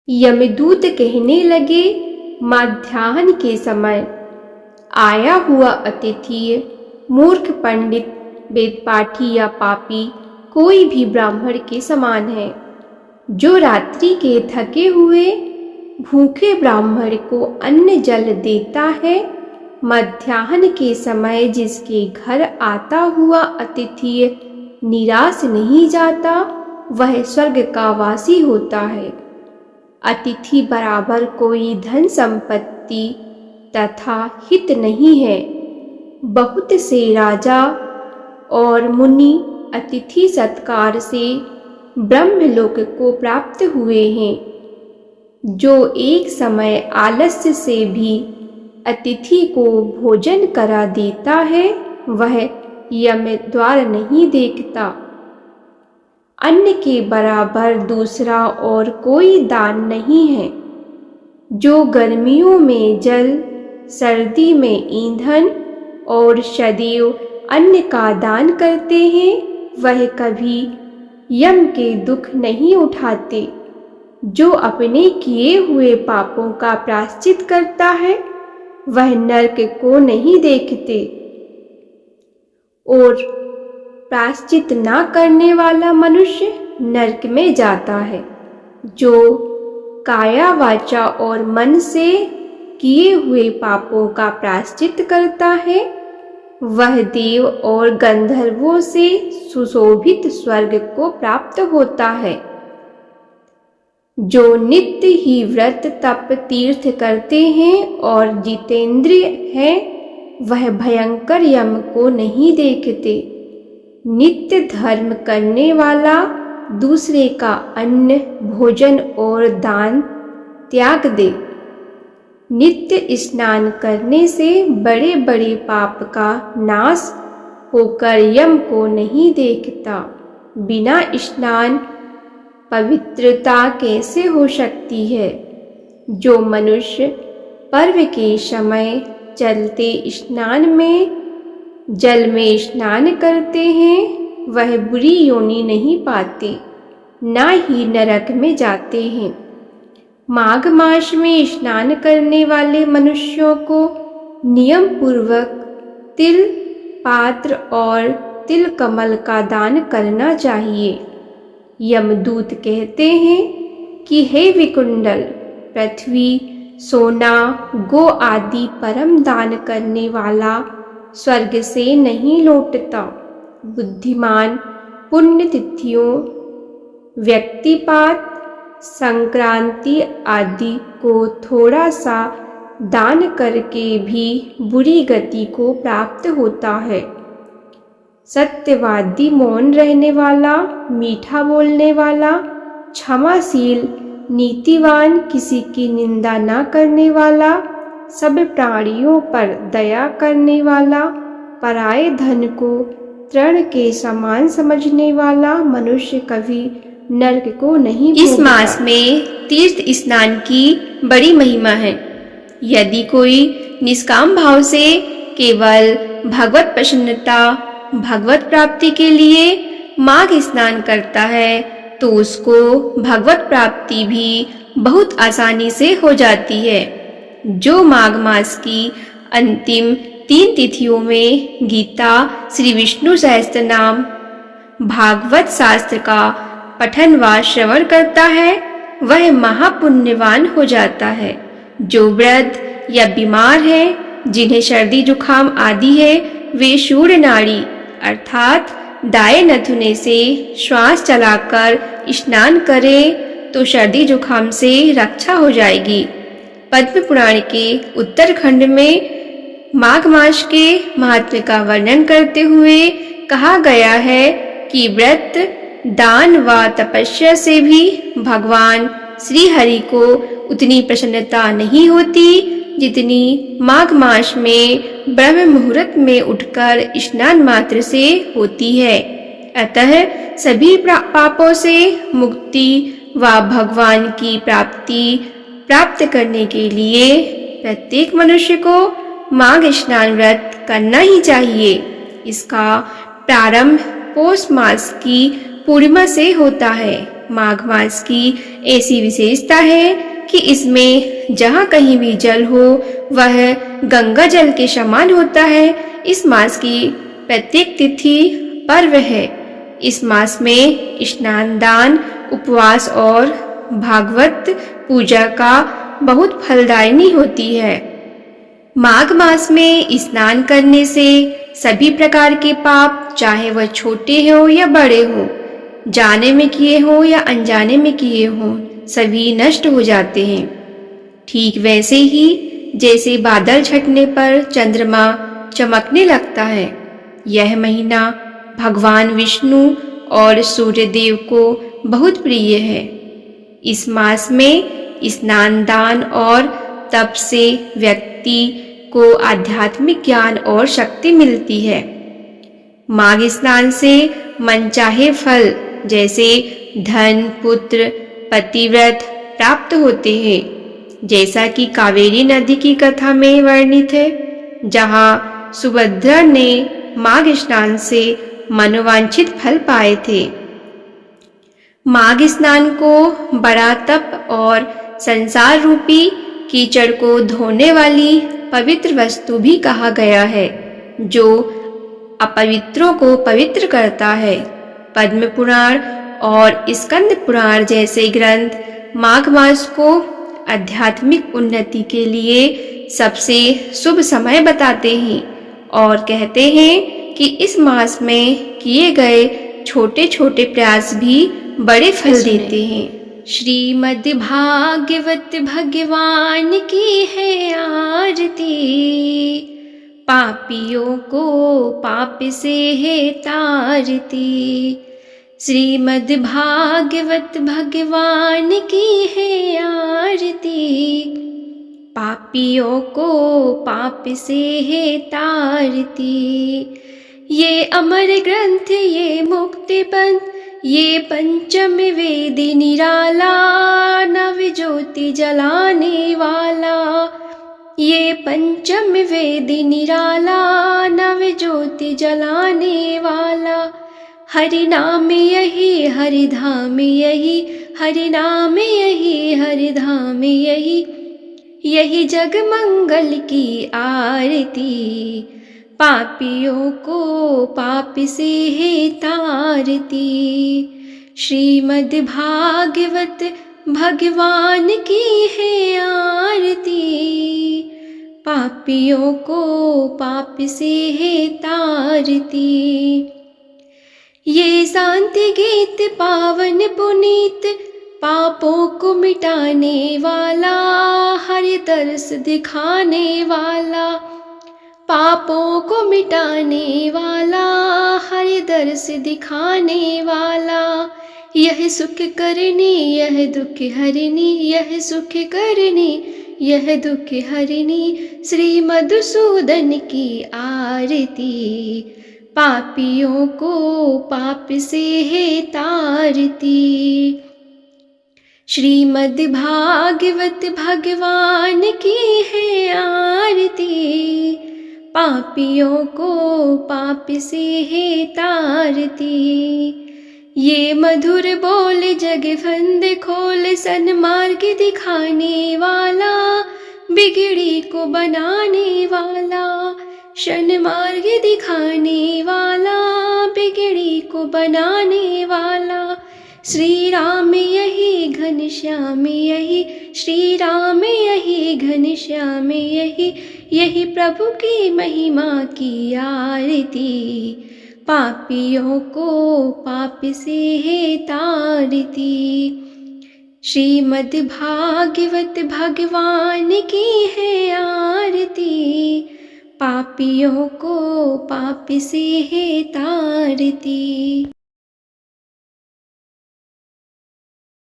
यमदूत कहने लगे, मध्याह्न के समय आया हुआ अतिथि मूर्ख, पंडित, वेदपाठी या पापी कोई भी ब्राह्मण के समान है। जो रात्रि के थके हुए भूखे ब्राह्मण को अन्न जल देता है, मध्याह्न के समय जिसके घर आता हुआ अतिथि निराश नहीं जाता, वह स्वर्ग का वासी होता है। अतिथि बराबर कोई धन संपत्ति तथा हित नहीं है। बहुत से राजा और मुनि अतिथि सत्कार से ब्रह्मलोक को प्राप्त हुए हैं। जो एक समय आलस्य से भी अतिथि को भोजन करा देता है, वह यम द्वार नहीं देखता। अन्न के बराबर दूसरा और कोई दान नहीं है। जो गर्मियों में जल, सर्दी में ईंधन और सदैव अन्न का दान करते हैं, वह कभी यम के दुख नहीं उठाते। जो अपने किए हुए पापों का प्रायश्चित करता है, वह नरक को नहीं देखते, और प्रायश्चित ना करने वाला मनुष्य नरक में जाता है। जो काया, वाचा और मन से किए हुए पापों का प्रायश्चित करता है, वह देव और गंधर्वों से सुशोभित स्वर्ग को प्राप्त होता है। जो नित्य ही व्रत, तप, तीर्थ करते हैं और जितेंद्रिय हैं, वह भयंकर यम को नहीं देखते। नित्य धर्म करने वाला दूसरे का अन्न, भोजन और दान त्याग दे। नित्य स्नान करने से बड़े बड़े पाप का नाश होकर यम को नहीं देखता। बिना स्नान पवित्रता कैसे हो सकती है? जो मनुष्य पर्व के समय चलते स्नान में जल में स्नान करते हैं, वह बुरी योनि नहीं पाते, ना ही नरक में जाते हैं। माघ मास में स्नान करने वाले मनुष्यों को नियम पूर्वक तिल पात्र और तिल कमल का दान करना चाहिए। यमदूत कहते हैं कि हे विकुंडल, पृथ्वी, सोना, गो आदि परम दान करने वाला स्वर्ग से नहीं लौटता। बुद्धिमान पुण्यतिथियों, व्यक्तिपात, संक्रांति आदि को थोड़ा सा दान करके भी बुरी गति को प्राप्त होता है। सत्यवादी, मौन रहने वाला, मीठा बोलने वाला, क्षमाशील, नीतिवान, किसी की निंदा न करने वाला, सब प्राणियों पर दया करने वाला, पराये धन को तृण के समान समझने वाला मनुष्य कभी नरक को नहीं भोगता। इस मास में तीर्थ स्नान की बड़ी महिमा है। यदि कोई निष्काम भाव से केवल भगवत प्रसन्नता, भगवत प्राप्ति के लिए माघ स्नान करता है, तो उसको भगवत प्राप्ति भी बहुत आसानी से हो जाती है। जो माघ मास की अंतिम 3 तिथियों में गीता, श्री विष्णु सहस्त्रनाम, भागवत शास्त्र का पठन व श्रवण करता है, वह महापुण्यवान हो जाता है। जो वृद्ध या बीमार है, जिन्हें सर्दी जुखाम आदि है, वे शूर नाड़ी अर्थात दाएं नथुने से श्वास चलाकर स्नान करें तो सर्दी जुखाम से रक्षा हो जाएगी। पद्म पुराण के उत्तरखंड में माघ मास के महत्व का वर्णन करते हुए कहा गया है कि व्रत, दान व तपस्या से भी भगवान श्री हरि को उतनी प्रसन्नता नहीं होती जितनी माघ मास में ब्रह्म मुहूर्त में उठकर स्नान मात्र से होती है। अतः सभी पापों से मुक्ति व भगवान की प्राप्ति प्राप्त करने के लिए प्रत्येक मनुष्य को माघ स्नान व्रत करना ही चाहिए। इसका प्रारंभ पौष मास की पूर्णिमा से होता है। माघ मास की ऐसी विशेषता है कि इसमें जहाँ कहीं भी जल हो वह गंगा जल के समान होता है। इस मास की प्रत्येक तिथि पर्व है। इस मास में स्नान, दान, उपवास और भागवत पूजा का बहुत फलदायिनी होती है। माघ मास में स्नान करने से सभी प्रकार के पाप, चाहे वह छोटे हो या बड़े हो, जाने में किए हो या अनजाने में किए हो, सभी नष्ट हो जाते हैं। ठीक वैसे ही जैसे बादल छटने पर चंद्रमा चमकने लगता है, यह महीना भगवान विष्णु और सूर्य देव को बहुत प्रिय है। इस मास में स्नान, दान और तप से व्यक्ति को आध्यात्मिक ज्ञान और शक्ति मिलती है। माघ स्नान से मनचाहे फल जैसे धन, पुत्र, पतिव्रत प्राप्त होते हैं, जैसा कि कावेरी नदी की कथा में वर्णित है, जहाँ सुभद्रा ने माघ स्नान से मनोवांछित फल पाए थे। माघ स्नान को बड़ा तप और संसार रूपी कीचड़ को धोने वाली पवित्र वस्तु भी कहा गया है, जो अपवित्रों को पवित्र करता है। पद्म पुराण और स्कंद पुराण जैसे ग्रंथ माघ मास को आध्यात्मिक उन्नति के लिए सबसे शुभ समय बताते हैं और कहते हैं कि इस मास में किए गए छोटे छोटे प्रयास भी बड़े फल देते हैं। श्रीमद् भागवत भगवान की है आरती, पापियों को पाप से है तारती। श्रीमद् भागवत भगवान की है आरती, पापियों को पाप से है तारती। ये अमर ग्रंथ, ये मुक्ति पंथ, ये पंचम वेद निराला, नव ज्योति जलाने वाला। ये पंचम वेद निराला, नव ज्योति जलाने वाला। हरि नाम यही, हरि धाम यही, हरि नाम यही, हरि धाम यही। यही जग मंगल की आरती, पापियों को पाप से है तारती। श्रीमद् भागवत भगवान की है आरती, पापियों को पाप से है तारती। ये शांति गीत पावन पुनीत, पापों को मिटाने वाला, हरि तरस दिखाने वाला। पापों को मिटाने वाला, हरि दर्श दिखाने वाला। यह सुख करनी, यह दुख हरनी, यह सुख करनी, यह दुख हरनी। श्री मधुसूदन की आरती, पापियों को पाप से है तारती। श्रीमद् भागवत भगवान की है आरती, पापियों को पाप से है तारती। ये मधुर बोल जग फंद खोल, सन्मार्ग दिखाने वाला, बिगड़ी को बनाने वाला। सन्मार्ग दिखाने वाला, बिगड़ी को बनाने वाला। श्री राम यही, घनश्याम यही, श्री राम यही, घनश्याम यही। यही प्रभु की महिमा की आरती, पापियों को पाप से है तारती। श्रीमद् भागवत भगवान की है आरती, पापियों को पाप से है तारती।